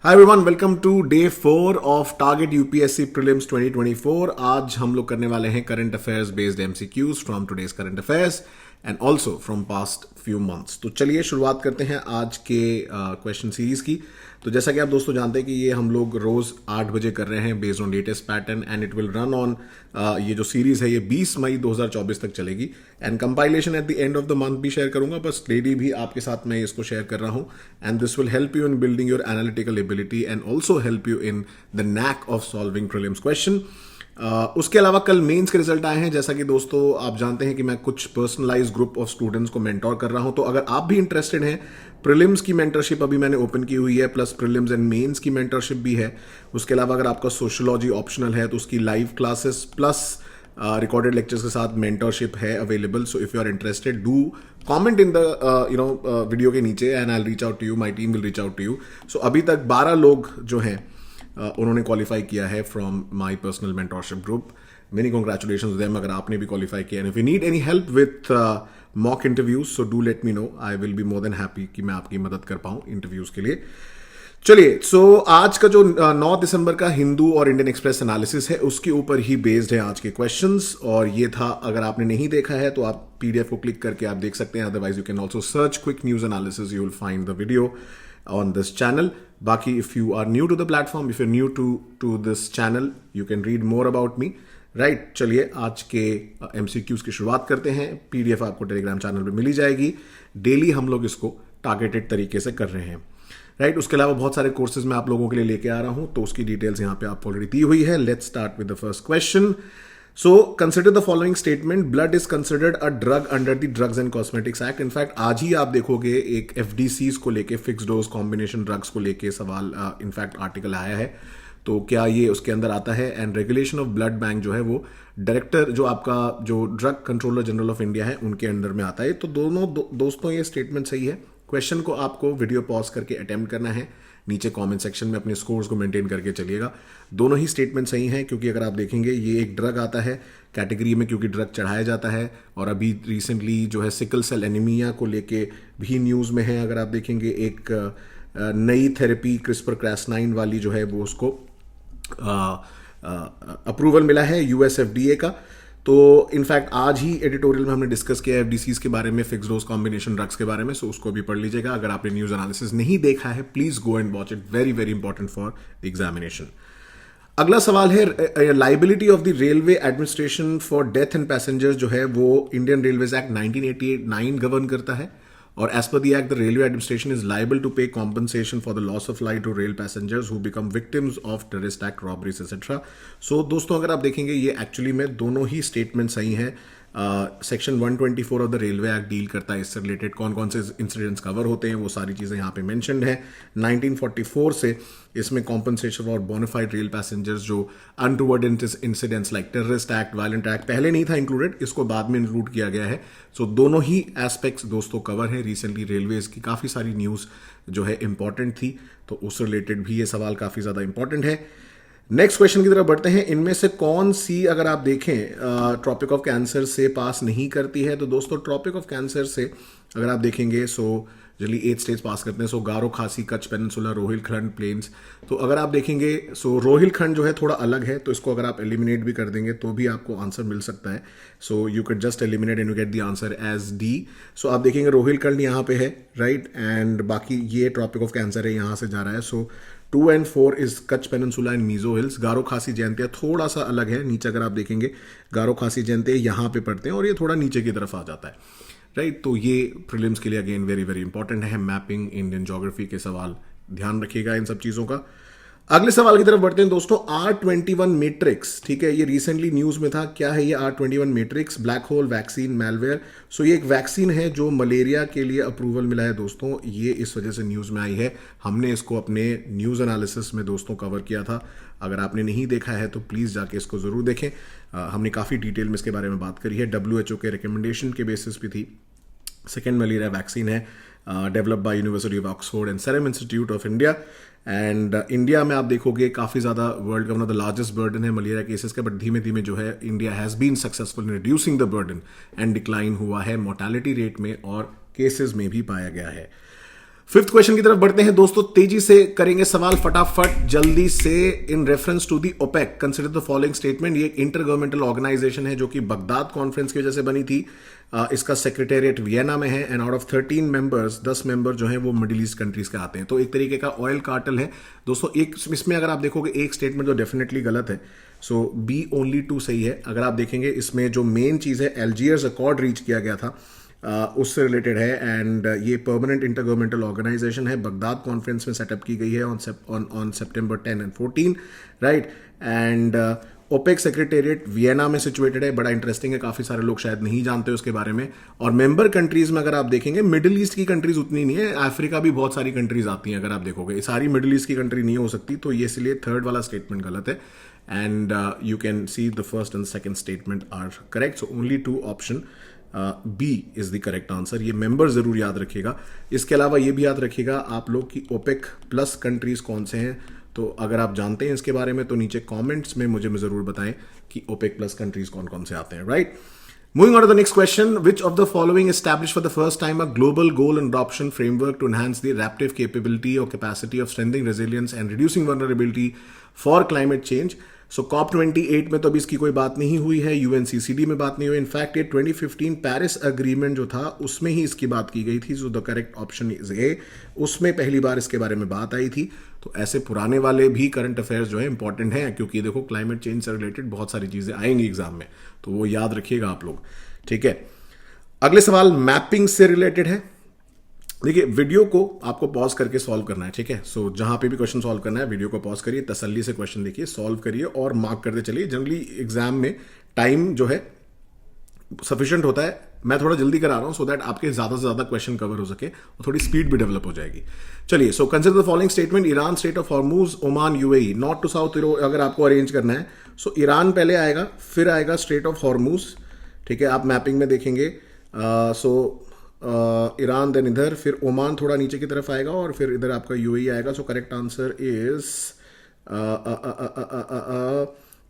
Hi everyone, welcome to day 4 of target UPSC prelims 2024। आज हम लोग करने वाले हैं current affairs based MCQs from today's current affairs and also from past few months. तो चलिए शुरुआत करते हैं आज के क्वेश्चन सीरीज की। तो जैसा कि आप दोस्तों जानते हैं कि ये हम लोग रोज 8 बजे कर रहे हैं based on latest pattern and it will run on, ये जो सीरीज है ये 20 मई 2024 तक चलेगी and compilation at the end of the month भी शेयर करूंगा, बस डेली भी आपके साथ मैं इसको शेयर कर रहा हूं and this will help you in building your analytical ability and also help you in the NAAC of solving prelims question. उसके अलावा कल मेंस के रिजल्ट आए हैं। जैसा कि दोस्तों आप जानते हैं कि मैं कुछ पर्सनलाइज ग्रुप ऑफ स्टूडेंट्स को मेंटोर कर रहा हूं, तो अगर आप भी इंटरेस्टेड हैं, प्रीलिम्स की मेंटरशिप अभी मैंने ओपन की हुई है, प्लस प्रीलिम्स एंड मेंस की मेंटरशिप भी है। उसके अलावा अगर आपका सोशियोलॉजी ऑप्शनल है तो उसकी live classes plus recorded lectures के साथ मेंटरशिप है available. So if you are interested, do comment in the video के नीचे and I will reach out to you, my team will reach out to you. So अभी तक 12 लोग जो हैं उन्होंने क्वालिफाई किया है from my personal mentorship group. Many congratulation them अगर आपने भी क्वालिफाई किया। And if you need any help with mock interviews so do let me know, I will be more than happy कि मैं आपकी मदद कर पाऊं इंटरव्यूज के लिए। चलिए, सो आज का जो 9 दिसंबर का हिंदू और इंडियन एक्सप्रेस एनालिसिस है उसके ऊपर ही बेस्ड है आज के क्वेश्चंस। और ये था, अगर आपने नहीं देखा है तो आप पीडीएफ को क्लिक करके आप देख सकते हैं, otherwise you can also search quick news analysis, you will find the video on this channel. Baki, if you are new to the platform, if you're new to this channel, you can read more about me. Right, चलिए आज के MCQs की शुरुआत करते हैं। PDF आपको Telegram channel पे मिली जाएगी। डेली हम लोग इसको टारगेटेड तरीके से कर रहे हैं। राइट, उसके अलावा बहुत सारे कोर्सेज मैं आप लोगों के लिए लेके आ रहा हूं, तो उसकी डिटेल्स यहाँ पे आप ऑलरेडी दी हुई है। Let's start with the first question. So consider the following statement: blood is considered a drug under the Drugs and Cosmetics Act. In fact आज ही आप देखोगे एक FDCs को लेके, फिक्स डोज कॉम्बिनेशन ड्रग्स को लेके सवाल, इनफैक्ट आर्टिकल आया है। तो क्या ये उसके अंदर आता है? And regulation of blood bank जो है वो डायरेक्टर, जो आपका जो drug controller general of India है, उनके अंडर में आता है। तो दोनों दोस्तों ये स्टेटमेंट सही है। क्वेश्चन को आपको वीडियो पॉज करके अटेम्प्ट करना है। नीचे कमेंट सेक्शन में अपने स्कोर्स को मेंटेन करके चलिएगा। दोनों ही स्टेटमेंट सही हैं, क्योंकि अगर आप देखेंगे ये एक ड्रग आता है कैटेगरी में, क्योंकि ड्रग चढ़ाया जाता है। और अभी रिसेंटली जो है सिकल सेल एनीमिया को लेके भी न्यूज़ में है। अगर आप देखेंगे एक नई थेरेपी क्रिस्पर-Cas9 वाली जो है वो उसको अप्रूवल मिला है यूएस FDA का। तो इनफैक्ट आज ही एडिटोरियल में हमने डिस्कस किया FDCs के बारे में, फिक्स डोज कॉम्बिनेशन ड्रग्स के बारे में, सो उसको भी पढ़ लीजिएगा। अगर आपने न्यूज एनालिसिस नहीं देखा है, please go and watch it, very very important for the examination. अगला सवाल है, liability of the railway administration for death and passengers जो है वो इंडियन रेलवेज एक्ट 1989 गवर्न करता है। और as per the act, the railway administration is liable to pay compensation for the loss of life to rail passengers who become victims of terrorist act, robberies etcetera. So दोस्तों अगर आप देखेंगे ये actually में दोनों ही स्टेटमेंट सही हैं। Section 124 of the railway act deal करता है इससे रिलेटेड, कौन कौन से इंसिडेंट्स कवर होते हैं, वो सारी चीज़ें यहाँ पे मेंशन्ड है। 1944 से इसमें कॉम्पनसेशन और बोनाफाइड रेल पैसेंजर्स जो untoward incidents like terrorist act, violent act पहले नहीं था इंक्लूडेड, इसको बाद में इंक्लूड किया गया है। सो दोनों ही एस्पेक्ट्स दोस्तों कवर है। रिसेंटली रेलवेज की काफ़ी सारी न्यूज़ जो है इंपॉर्टेंट थी, तो उससे रिलेटेड भी ये सवाल काफ़ी ज़्यादा इंपॉर्टेंट है। नेक्स्ट क्वेश्चन की तरफ बढ़ते हैं। इनमें से कौन सी, अगर आप देखें, ट्रॉपिक ऑफ कैंसर से पास नहीं करती है? तो दोस्तों ट्रॉपिक ऑफ कैंसर से अगर आप देखेंगे सो जनरली 8 स्टेट्स पास करते हैं। सो गारो, खासी, कच्छ पेनिनसुला, रोहिलखंड प्लेन्स। तो अगर आप देखेंगे सो रोहिलखंड जो है थोड़ा अलग है, तो इसको अगर आप एलिमिनेट भी कर देंगे तो भी आपको आंसर मिल सकता है। So you can just eliminate and you get the answer as D. So आप देखेंगे रोहिलखंड यहाँ पे है, राइट, एंड बाकी ये ट्रॉपिक ऑफ कैंसर है, यहाँ से जा रहा है। So 2 and 4 is Kutch peninsula and Mizo hills. Garo, Khasi, Jaintia थोड़ा सा अलग है। नीचे अगर आप देखेंगे गारो, खासी, जयंतिया यहाँ पे पढ़ते हैं और ये थोड़ा नीचे की तरफ आ जाता है, राइट। तो ये प्रीलिम्स के लिए अगेन वेरी वेरी इंपॉर्टेंट है। मैपिंग, इंडियन ज्योग्राफी के सवाल ध्यान रखिएगा इन सब चीज़ों का। अगले सवाल की तरफ बढ़ते हैं दोस्तों। R21 मैट्रिक्स, ठीक है, ये रिसेंटली न्यूज़ में था। क्या है ये R21 matrix? Black hole vaccine malware. So ये एक वैक्सीन है जो मलेरिया के लिए अप्रूवल मिला है दोस्तों। ये इस वजह से न्यूज़ में आई है। हमने इसको अपने न्यूज़ एनालिसिस में दोस्तों कवर किया था। अगर आपने नहीं देखा है तो प्लीज़ जाके इसको ज़रूर देखें। हमने काफ़ी डिटेल में इसके बारे में बात करी है। WHO के रिकमेंडेशन के बेसिस पे थी। सेकेंड मलेरिया वैक्सीन है, developed by university of Oxford and serum institute of India. And India में आप देखोगे काफ़ी ज़्यादा वर्ल्ड का one of the largest burden है मलेरिया केसेस का, बट धीमे धीमे जो है India has been successful in reducing the burden and decline हुआ है मोर्टेलिटी रेट में और केसेस में भी पाया गया है। फिफ्थ क्वेश्चन की तरफ बढ़ते हैं दोस्तों, तेजी से करेंगे सवाल फटाफट जल्दी से। In reference to the OPEC consider the following statement. ये एक इंटर गवर्नमेंटल ऑर्गेनाइजेशन है जो कि बगदाद कॉन्फ्रेंस की वजह से बनी थी। इसका सेक्रेटेरिएट वियना में है and out of 13 members 10 member जो हैं वो मिडिल ईस्ट कंट्रीज के आते हैं। तो एक तरीके का ऑयल कार्टेल है दोस्तों। एक इसमें अगर आप देखोगे एक स्टेटमेंट जो डेफिनेटली गलत है, सो बी ओनली 2 सही है। अगर आप देखेंगे इसमें जो मेन चीज है एल्जियर्स अकॉर्ड रीच किया गया था, उससे रिलेटेड है। एंड ये परमानेंट इंटर गवर्नमेंटल ऑर्गेनाइजेशन है, बगदाद कॉन्फ्रेंस में सेटअप की गई है ऑन सितंबर 10 and 14, right. And OPEC secretariat Vienna में सिचुएटेड है। बड़ा इंटरेस्टिंग है, काफी सारे लोग शायद नहीं जानते उसके बारे में। और मेंबर कंट्रीज में अगर आप देखेंगे मिडिल ईस्ट की कंट्रीज उतनी नहीं है, अफ्रीका भी बहुत सारी कंट्रीज आती हैं। अगर आप देखोगे सारी मिडिल ईस्ट की कंट्री नहीं हो सकती, तो ये इसलिए थर्ड वाला स्टेटमेंट गलत है। And you can see the first and second statement are correct, so only 2 option B is the correct answer. ये मेंबर जरूर याद रखिएगा। इसके अलावा ये भी याद रखिएगा आप लोग की ओपेक प्लस कंट्रीज कौन से हैं। तो अगर आप जानते हैं इसके बारे में तो नीचे कमेंट्स में मुझे जरूर बताएं कि ओपेक प्लस कंट्रीज कौन कौन से आते हैं, right. Moving on to the next question, which of the following established for the first time a global goal and adoption framework to enhance the adaptive capability or capacity of strengthening resilience and reducing vulnerability for climate change? So COP28 में तो अभी इसकी कोई बात नहीं हुई है, UNCCD में बात नहीं हुई। इनफैक्ट ये 2015 पेरिस अग्रीमेंट जो था उसमें ही इसकी बात की गई थी। So the correct option is a, उसमें पहली बार इसके बारे में बात आई थी। तो ऐसे पुराने वाले भी करंट अफेयर्स जो है इंपॉर्टेंट हैं, क्योंकि देखो क्लाइमेट चेंज से रिलेटेड बहुत सारी चीजें आएंगी एग्जाम में, तो वो याद रखिएगा आप लोग, ठीक है। अगले सवाल मैपिंग से रिलेटेड है। देखिए वीडियो को आपको पॉज करके सॉल्व करना है, ठीक है। सो जहां पे भी क्वेश्चन सॉल्व करना है वीडियो को पॉज करिए, तसल्ली से क्वेश्चन देखिए, सॉल्व करिए और मार्क करते चलिए। जनरली एग्जाम में टाइम जो है सफिशिएंट होता है, मैं थोड़ा जल्दी करा रहा हूं सो दैट आपके ज्यादा से ज्यादा क्वेश्चन कवर हो सके और थोड़ी स्पीड भी डेवलप हो जाएगी। चलिए, so consider the following statement. Iran, state of Hormuz, Oman, UAE, north to south अगर आपको अरेंज करना है। सो ईरान पहले आएगा, फिर आएगा स्टेट ऑफ हॉर्मूज, ठीक है। आप मैपिंग में देखेंगे ईरान, देन इधर, फिर ओमान थोड़ा नीचे की तरफ आएगा और फिर इधर आपका यूएई आएगा। सो करेक्ट आंसर इज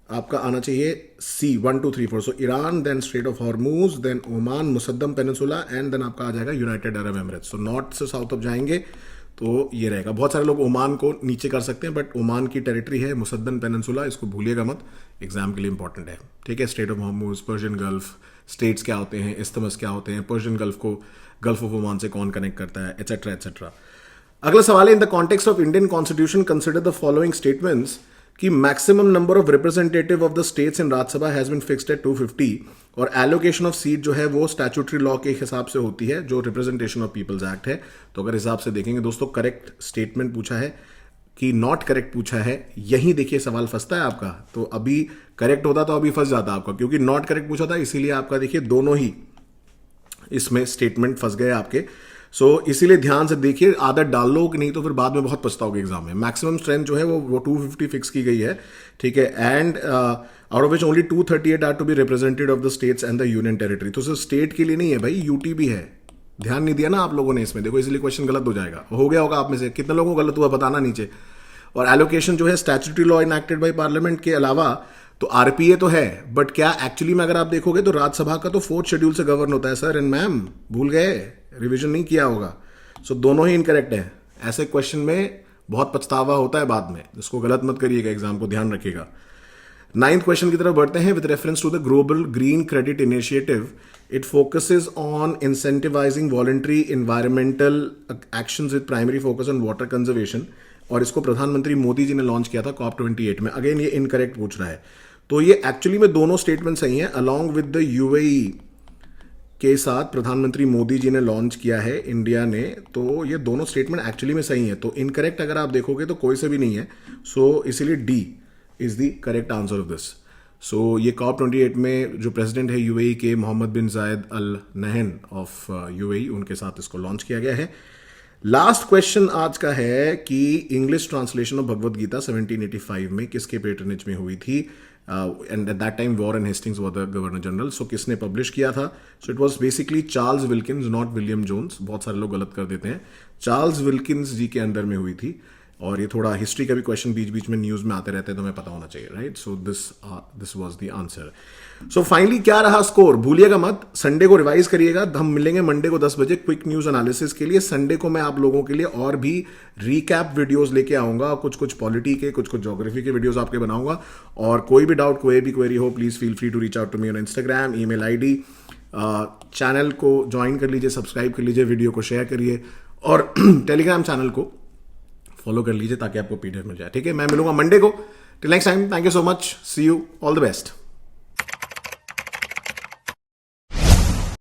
आपका आना चाहिए C, 1 2 3 4। So Iran, then strait of Hormuz, then Oman, Musandam peninsula and then आपका आ जाएगा United Arab Emirates. So north से साउथ ऑफ जाएंगे तो ये रहेगा। बहुत सारे लोग ओमान को नीचे कर सकते हैं, बट ओमान की टेरिटरी है मुसद्दम पेनिनसुला, इसको भूलिएगा मत, एग्जाम के लिए इंपॉर्टेंट है, ठीक है। State of Hormuz, Persian gulf, states क्या होते हैं, इस्तमस क्या होते हैं, पर्शियन गल्फ को गल्फ ऑफ ओमान से कौन कनेक्ट करता है, एटसेट्रा एटसेट्रा। अगला सवाल है, in the context of Indian constitution consider the following statements कि maximum number of representative of the states in Rajya Sabha has been fixed at 250 और एलोकेशन ऑफ सीट जो है वो स्टैट्यूटरी लॉ के हिसाब से होती है, जो रिप्रेजेंटेशन ऑफ पीपल्स एक्ट है। तो अगर हिसाब से देखेंगे दोस्तों, करेक्ट स्टेटमेंट पूछा है कि नॉट करेक्ट पूछा है, यही देखिए सवाल फंसता है आपका। तो अभी करेक्ट होता तो अभी फंस जाता आपका, क्योंकि नॉट करेक्ट पूछा था, इसीलिए आपका देखिए दोनों ही इसमें स्टेटमेंट फंस गए आपके। सो इसीलिए ध्यान से देखिए, आदत डाल लो कि नहीं तो फिर बाद में बहुत पछताओगे एग्जाम में। मैक्सिमम स्ट्रेंथ जो है वो 250 फिक्स की गई है, ठीक है। And out of which only 238 are to be represented of the states and the union territory. तो सिर्फ स्टेट के लिए नहीं है भाई, यूटी भी है। ध्यान नहीं दिया ना आप लोगों ने इसमें, देखो इसलिए क्वेश्चन गलत हो जाएगा। हो गया होगा आप में से कितने लोगों को गलत हुआ बताना नीचे। और एलोकेशन जो है statutory law enacted by parliament के अलावा तो आरपीए तो है, बट क्या एक्चुअली में अगर आप देखोगे तो राज्यसभा का तो 4th शेड्यूल से गवर्न होता है सर एंड मैम, भूल गए, रिवीजन नहीं किया होगा। सो दोनों ही इनकरेक्ट है। ऐसे क्वेश्चन में बहुत पछतावा होता है बाद में, इसको गलत मत करिएगा, एग्जाम को ध्यान रखिएगा। 9th क्वेश्चन की तरफ बढ़ते हैं। With reference to the global green credit initiative, it focuses on incentivising voluntary environmental actions with primary focus on water conservation, और इसको प्रधानमंत्री मोदी जी ने लॉन्च किया था COP28 में। अगेन ये इनकरेक्ट पूछ रहा है, तो ये एक्चुअली में दोनों स्टेटमेंट सही हैं। अलॉन्ग विद द यूएई के साथ प्रधानमंत्री मोदी जी ने लॉन्च किया है इंडिया ने, तो ये दोनों स्टेटमेंट एक्चुअली में सही है। तो इनकरेक्ट अगर आप देखोगे तो कोई से भी नहीं है, सो इसीलिए D is the correct answer of this. So ये COP28 में जो प्रेसिडेंट है यूएई के, मोहम्मद बिन जायद अल नहन ऑफ यूएई, उनके साथ इसको लॉन्च किया गया है। लास्ट क्वेश्चन आज का है कि English translation of Bhagavad Gita 1785 में किसके पेट्रनेज में हुई थी, and at that time Warren Hastings were the governor general. So किसने पब्लिश किया था? So it was basically Charles Wilkins, not William Jones. बहुत सारे लोग गलत कर देते हैं। चार्ल्स विल्किंस जी के अंडर में हुई थी। और ये थोड़ा हिस्ट्री का भी क्वेश्चन बीच बीच में न्यूज़ में आते रहते हैं, तो हमें पता होना चाहिए, right? So this was the answer. So finally क्या रहा स्कोर, भूलिएगा मत, संडे को रिवाइज करिएगा. हम मिलेंगे मंडे को 10 बजे क्विक न्यूज़ एनालिसिस के लिए. संडे को मैं आप लोगों के लिए और भी रीकैप वीडियोस लेके आऊंगा, कुछ पॉलिटी के, कुछ ज्योग्राफी के वीडियोस आपके बनाऊंगा. और कोई भी डाउट, कोई भी क्वेरी हो, please feel free to reach out to me on Instagram, email ID. Channel को ज्वाइन कर लीजिए, सब्सक्राइब कर लीजिए, वीडियो को शेयर करिए और टेलीग्राम चैनल को फॉलो कर लीजिए ताकि आपको पीडीएफ मिल जाए. ठीक है, मैं मिलूंगा मंडे को. Till next time, thank you so much, see you, all the best.